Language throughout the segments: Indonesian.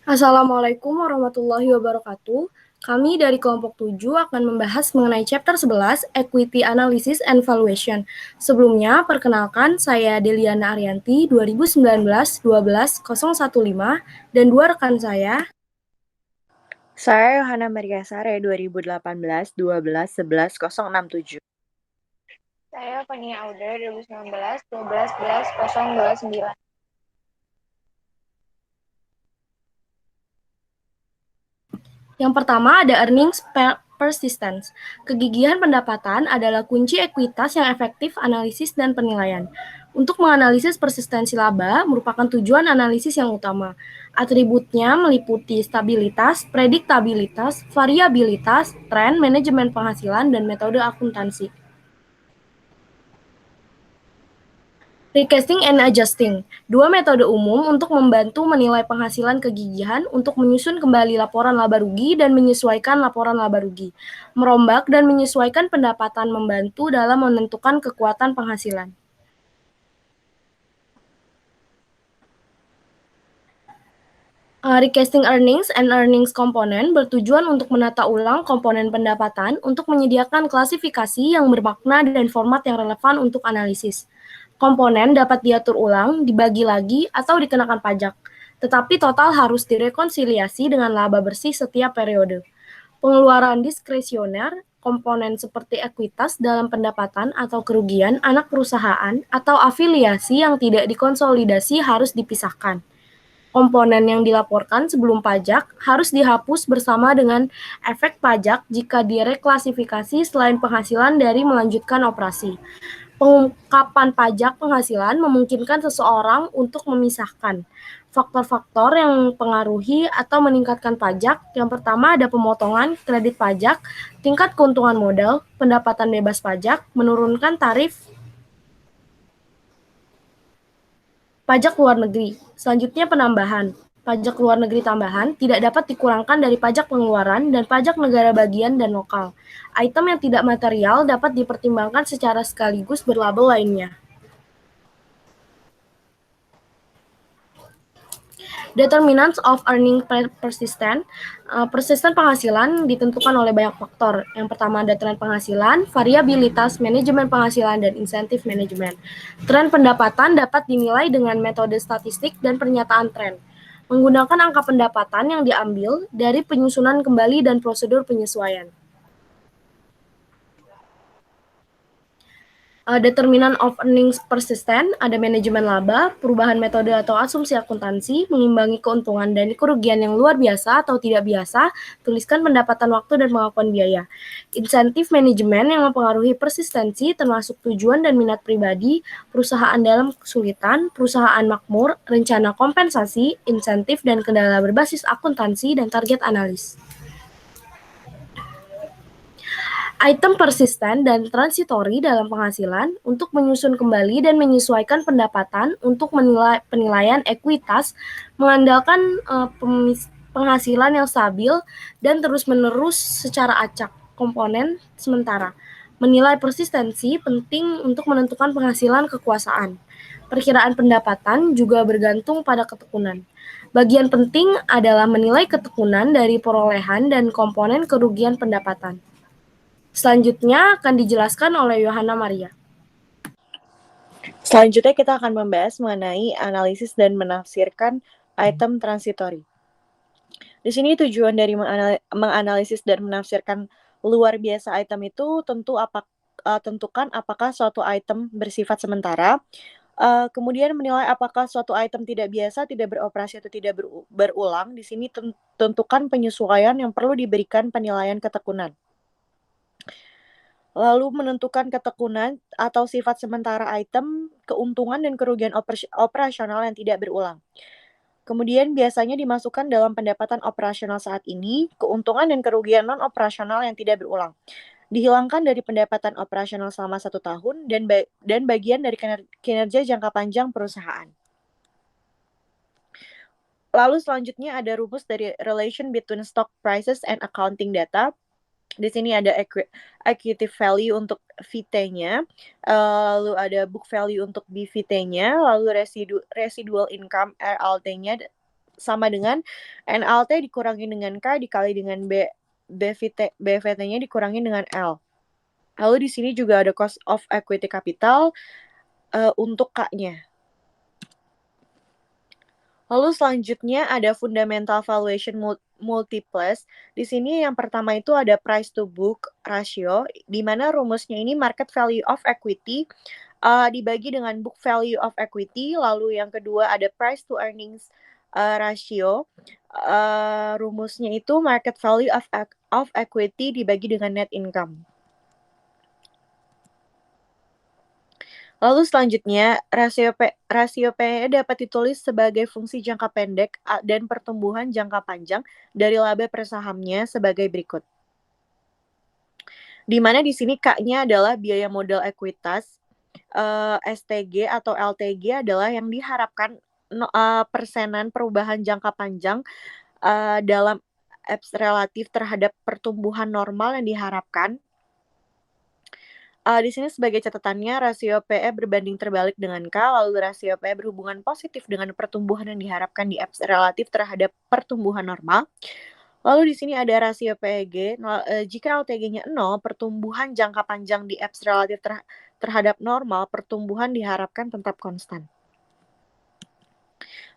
Assalamualaikum warahmatullahi wabarakatuh. Kami dari kelompok 7 akan membahas mengenai chapter 11, Equity Analysis and Valuation. Sebelumnya, perkenalkan saya Deliana Arianti, 2019-12-015, dan dua rekan saya. Saya Yohana Maria Sare 2018-12-11-11-067. Saya Fania Auda 2019 12 11 029. Yang pertama ada earnings persistence. Kegigihan pendapatan adalah kunci ekuitas yang efektif analisis dan penilaian. Untuk menganalisis persistensi laba merupakan tujuan analisis yang utama. Atributnya meliputi stabilitas, prediktabilitas, variabilitas, tren, manajemen penghasilan, dan metode akuntansi. Recasting and adjusting, dua metode umum untuk membantu menilai penghasilan kegigihan untuk menyusun kembali laporan laba rugi dan menyesuaikan laporan laba rugi. Merombak dan menyesuaikan pendapatan membantu dalam menentukan kekuatan penghasilan. Recasting earnings and earnings component bertujuan untuk menata ulang komponen pendapatan untuk menyediakan klasifikasi yang bermakna dan format yang relevan untuk analisis. Komponen dapat diatur ulang, dibagi lagi, atau dikenakan pajak, tetapi total harus direkonsiliasi dengan laba bersih setiap periode. Pengeluaran diskresioner, komponen seperti ekuitas dalam pendapatan atau kerugian anak perusahaan atau afiliasi yang tidak dikonsolidasi harus dipisahkan. Komponen yang dilaporkan sebelum pajak harus dihapus bersama dengan efek pajak jika direklasifikasi selain penghasilan dari melanjutkan operasi. Pengungkapan pajak penghasilan memungkinkan seseorang untuk memisahkan faktor-faktor yang mempengaruhi atau meningkatkan pajak. Yang pertama ada pemotongan kredit pajak, tingkat keuntungan modal, pendapatan bebas pajak, menurunkan tarif pajak luar negeri. Selanjutnya penambahan. Pajak luar negeri tambahan tidak dapat dikurangkan dari pajak pengeluaran dan pajak negara bagian dan lokal. Item yang tidak material dapat dipertimbangkan secara sekaligus berlabel lainnya. Determinants of earning persistent. Persisten penghasilan ditentukan oleh banyak faktor. Yang pertama ada tren penghasilan, variabilitas, manajemen penghasilan, dan insentif manajemen. Tren pendapatan dapat dinilai dengan metode statistik dan pernyataan tren. Menggunakan angka pendapatan yang diambil dari penyusunan kembali dan prosedur penyesuaian. Determinant of earnings persistent, ada manajemen laba, perubahan metode atau asumsi akuntansi, mengimbangi keuntungan dan kerugian yang luar biasa atau tidak biasa, tuliskan pendapatan waktu dan pengakuan biaya. Insentif manajemen yang mempengaruhi persistensi termasuk tujuan dan minat pribadi, perusahaan dalam kesulitan, perusahaan makmur, rencana kompensasi, insentif dan kendala berbasis akuntansi dan target analis. Item persisten dan transitori dalam penghasilan untuk menyusun kembali dan menyesuaikan pendapatan untuk penilaian ekuitas mengandalkan penghasilan yang stabil dan terus-menerus secara acak. Komponen sementara. Menilai persistensi penting untuk menentukan penghasilan kekuasaan. Perkiraan pendapatan juga bergantung pada ketekunan. Bagian penting adalah menilai ketekunan dari perolehan dan komponen kerugian pendapatan. Selanjutnya akan dijelaskan oleh Yohana Maria. Selanjutnya kita akan membahas mengenai analisis dan menafsirkan item transitori. Di sini tujuan dari menganalisis dan menafsirkan luar biasa item itu tentukan apakah suatu item bersifat sementara, kemudian menilai apakah suatu item tidak biasa, tidak beroperasi atau tidak berulang. Di sini tentukan penyesuaian yang perlu diberikan penilaian ketekunan. Lalu menentukan ketekunan atau sifat sementara item, keuntungan dan kerugian operasional yang tidak berulang. Kemudian biasanya dimasukkan dalam pendapatan operasional saat ini, keuntungan dan kerugian non-operasional yang tidak berulang. Dihilangkan dari pendapatan operasional selama 1 tahun dan bagian dari kinerja jangka panjang perusahaan. Lalu selanjutnya ada rumus dari relation between stock prices and accounting data. Di sini ada equity value untuk VT-nya, lalu ada book value untuk BVT-nya, lalu residual income RLT-nya, sama dengan NLT dikurangi dengan K dikali dengan BVT-nya dikurangi dengan L. Lalu di sini juga ada cost of equity capital untuk K-nya. Lalu selanjutnya ada fundamental valuation multiples. Di sini yang pertama itu ada price to book ratio, di mana rumusnya ini market value of equity dibagi dengan book value of equity. Lalu yang kedua ada price to earnings ratio. Rumusnya itu market value of equity dibagi dengan net income. Lalu selanjutnya, rasio PE dapat ditulis sebagai fungsi jangka pendek dan pertumbuhan jangka panjang dari laba per sahamnya sebagai berikut. Di mana di sini K-nya adalah biaya modal ekuitas, STG atau LTG adalah yang diharapkan persenan perubahan jangka panjang dalam EPS relatif terhadap pertumbuhan normal yang diharapkan. Di sini sebagai catatannya, rasio PE berbanding terbalik dengan K, lalu rasio PE berhubungan positif dengan pertumbuhan yang diharapkan di EPS relatif terhadap pertumbuhan normal. Lalu di sini ada rasio PEG, jika LTG-nya 0, pertumbuhan jangka panjang di EPS relatif terhadap normal, pertumbuhan diharapkan tetap konstan.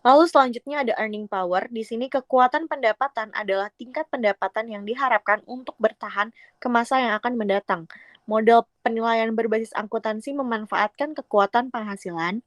Lalu selanjutnya ada earning power. Di sini kekuatan pendapatan adalah tingkat pendapatan yang diharapkan untuk bertahan ke masa yang akan mendatang. Model penilaian berbasis akuntansi memanfaatkan kekuatan penghasilan.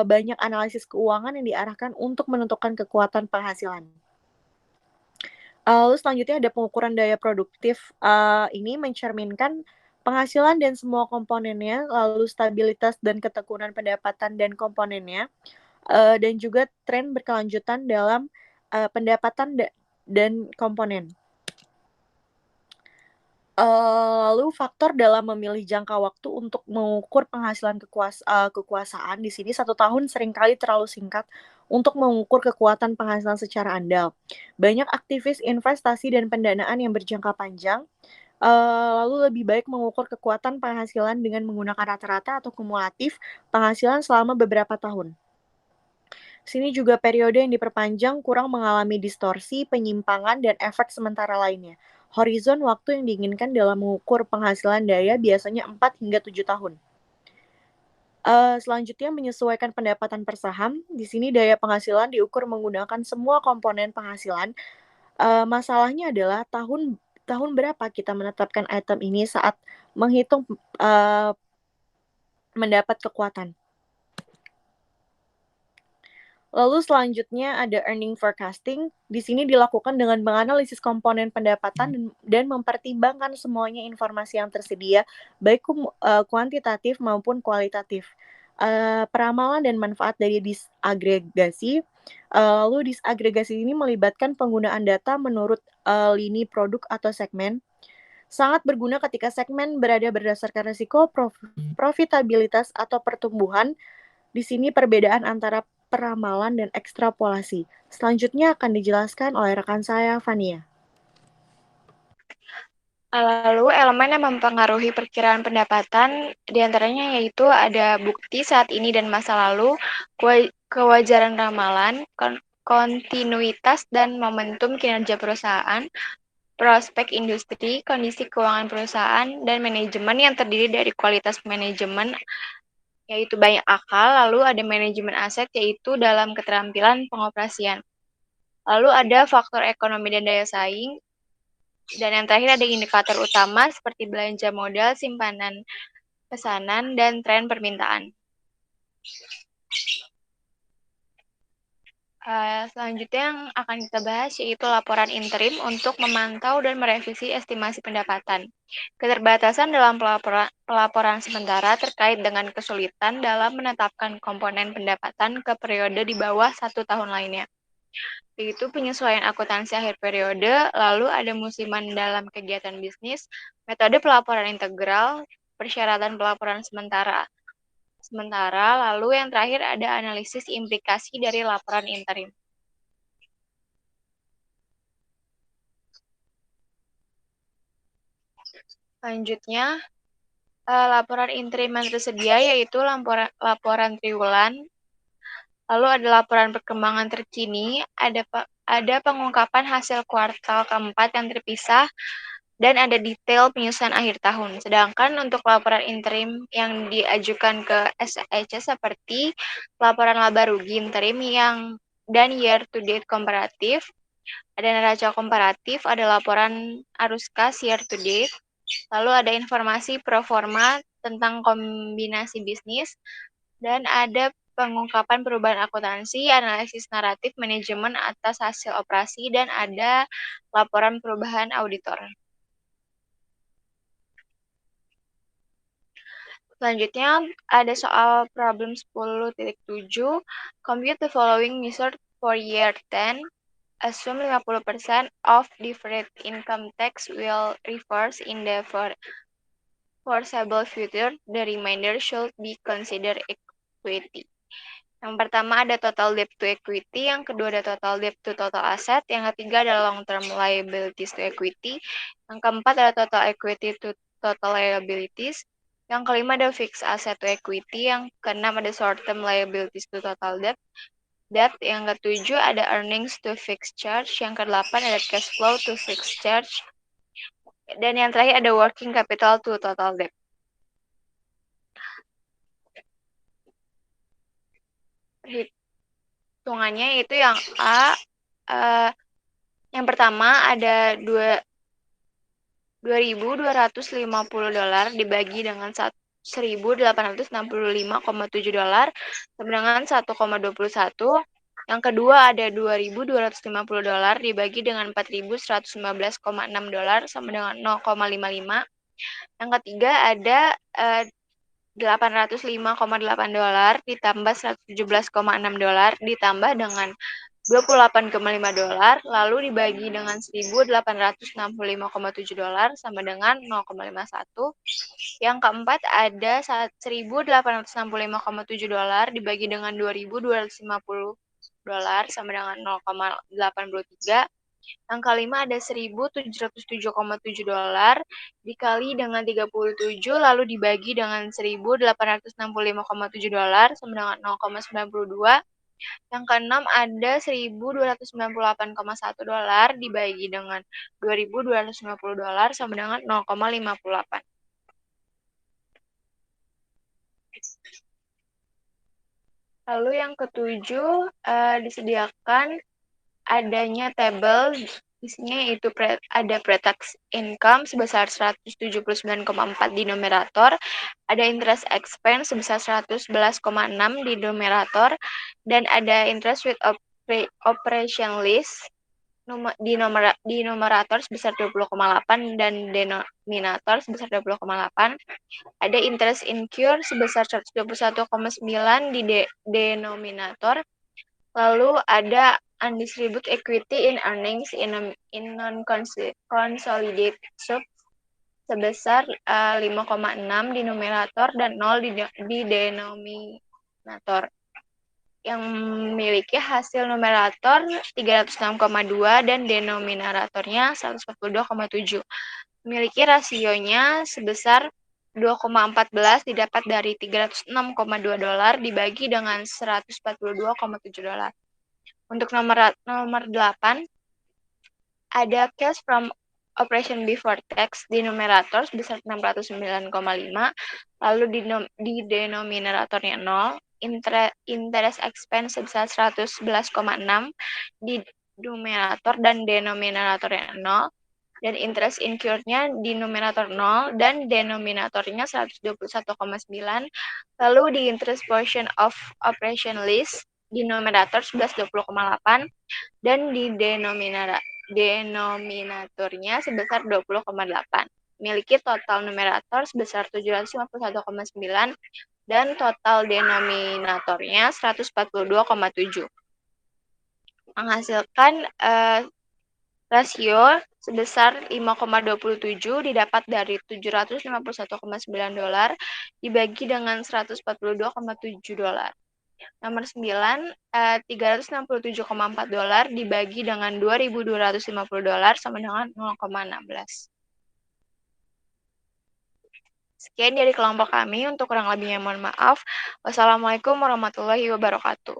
Banyak analisis keuangan yang diarahkan untuk menentukan kekuatan penghasilan. Lalu selanjutnya ada pengukuran daya produktif. Ini mencerminkan penghasilan dan semua komponennya, lalu stabilitas dan ketekunan pendapatan dan komponennya, dan juga tren berkelanjutan dalam pendapatan dan komponen. Lalu faktor dalam memilih jangka waktu untuk mengukur penghasilan kekuasaan di sini 1 tahun seringkali terlalu singkat untuk mengukur kekuatan penghasilan secara andal. Banyak aktivis investasi dan pendanaan yang berjangka panjang, lalu lebih baik mengukur kekuatan penghasilan dengan menggunakan rata-rata atau kumulatif penghasilan selama beberapa tahun. Sini juga periode yang diperpanjang kurang mengalami distorsi, penyimpangan, dan efek sementara lainnya. Horizon waktu yang diinginkan dalam mengukur penghasilan daya biasanya 4 hingga 7 tahun. Selanjutnya menyesuaikan pendapatan per saham. Di sini daya penghasilan diukur menggunakan semua komponen penghasilan. Masalahnya adalah tahun berapa kita menetapkan item ini saat menghitung mendapat kekuatan. Lalu selanjutnya ada earning forecasting. Di sini dilakukan dengan menganalisis komponen pendapatan dan mempertimbangkan semuanya informasi yang tersedia, baik kuantitatif maupun kualitatif. Peramalan dan manfaat dari disagregasi. Lalu disagregasi ini melibatkan penggunaan data menurut lini produk atau segmen. Sangat berguna ketika segmen berada berdasarkan risiko, profitabilitas, atau pertumbuhan. Di sini perbedaan antara peramalan dan ekstrapolasi. Selanjutnya akan dijelaskan oleh rekan saya, Fania. Lalu elemen yang mempengaruhi perkiraan pendapatan diantaranya yaitu ada bukti saat ini dan masa lalu, kewajaran ramalan, kontinuitas dan momentum kinerja perusahaan, prospek industri, kondisi keuangan perusahaan, dan manajemen yang terdiri dari kualitas manajemen, yaitu banyak akal, lalu ada manajemen aset, yaitu dalam keterampilan pengoperasian. Lalu ada faktor ekonomi dan daya saing, dan yang terakhir ada indikator utama seperti belanja modal, simpanan pesanan, dan tren permintaan. Selanjutnya yang akan kita bahas yaitu laporan interim untuk memantau dan merevisi estimasi pendapatan. Keterbatasan dalam pelaporan sementara terkait dengan kesulitan dalam menetapkan komponen pendapatan ke periode di bawah 1 tahun lainnya. Yaitu penyesuaian akuntansi akhir periode, lalu ada musiman dalam kegiatan bisnis, metode pelaporan integral, persyaratan pelaporan sementara, lalu yang terakhir ada analisis implikasi dari laporan interim. Selanjutnya, laporan interim yang tersedia yaitu laporan triwulan, Lalu ada laporan perkembangan terkini, ada pengungkapan hasil kuartal keempat yang terpisah, dan ada detail penyusunan akhir tahun. Sedangkan untuk laporan interim yang diajukan ke SEC seperti laporan laba rugi interim dan year to date komparatif, ada neraca komparatif, ada laporan arus kas year to date, lalu ada informasi pro forma tentang kombinasi bisnis, dan ada pengungkapan perubahan akuntansi, analisis naratif manajemen atas hasil operasi, dan ada laporan perubahan auditor. Selanjutnya ada soal problem 10.7, compute the following method for year 10. Assume 50% of deferred income tax will reverse in the foreseeable future. The remainder should be considered equity. Yang pertama ada total debt to equity, yang kedua ada total debt to total asset, yang ketiga adalah long term liabilities to equity, yang keempat ada total equity to total liabilities, yang kelima ada fixed asset to equity, yang keenam ada short term liabilities to total debt, yang ketujuh ada earnings to fixed charge, yang kedelapan ada cash flow to fixed charge, dan yang terakhir ada working capital to total debt. Hitungannya itu yang A, yang pertama ada $2.250 dibagi dengan $1.865,7 sama dengan 1,21. Yang kedua ada $2.250 dibagi dengan $4.115,6 sama dengan 0,55. Yang ketiga ada $805,8 ditambah $117,6 ditambah dengan $28,5 lalu dibagi dengan $1.865,7 sama dengan 0,51. Yang keempat ada $1.865,7 dibagi dengan $2.250 sama dengan 0,83. Yang kelima ada $1.707,7 dikali dengan 37 lalu dibagi dengan $1.865,7 sama dengan 0,92. Yang keenam ada $1.298,1 dibagi dengan $2.250 sama dengan 0,58. Lalu yang ketujuh disediakan adanya tabel, isinya yaitu ada pre-tax income sebesar 179,4 di numerator, ada interest expense sebesar 111,6 di numerator, dan ada interest with operation list di numerator sebesar 20,8 dan denominator sebesar 20,8. Ada interest incurred sebesar 121,9 di denominator. Lalu ada undistributed equity in earnings in non-consolidated subs sebesar 5,6 di numerator dan 0 di denominator. Yang memiliki hasil numerator 306,2 dan denominatornya 142,7. Memiliki rasionya sebesar 2,14 didapat dari $306,2 dibagi dengan $142,7. Untuk nomor 8 ada cash from operation before tax di numerator sebesar 609,5, lalu di denominatornya 0, interest expense sebesar 111,6 di numerator dan denominatornya 0, dan interest incurred-nya di numerator 0 dan denominatornya 121,9, lalu di interest portion of operation list di numerator 1120,8 dan di denominatornya sebesar 20,8. Memiliki total numerator sebesar 751,9 dan total denominatornya 142,7. Menghasilkan rasio sebesar 5,27 didapat dari $751,9 dibagi dengan $142,7. Nomor 9, $367,4 dibagi dengan $2.250 sama dengan 0,16. Sekian dari kelompok kami, untuk kurang lebihnya mohon maaf. Wassalamualaikum warahmatullahi wabarakatuh.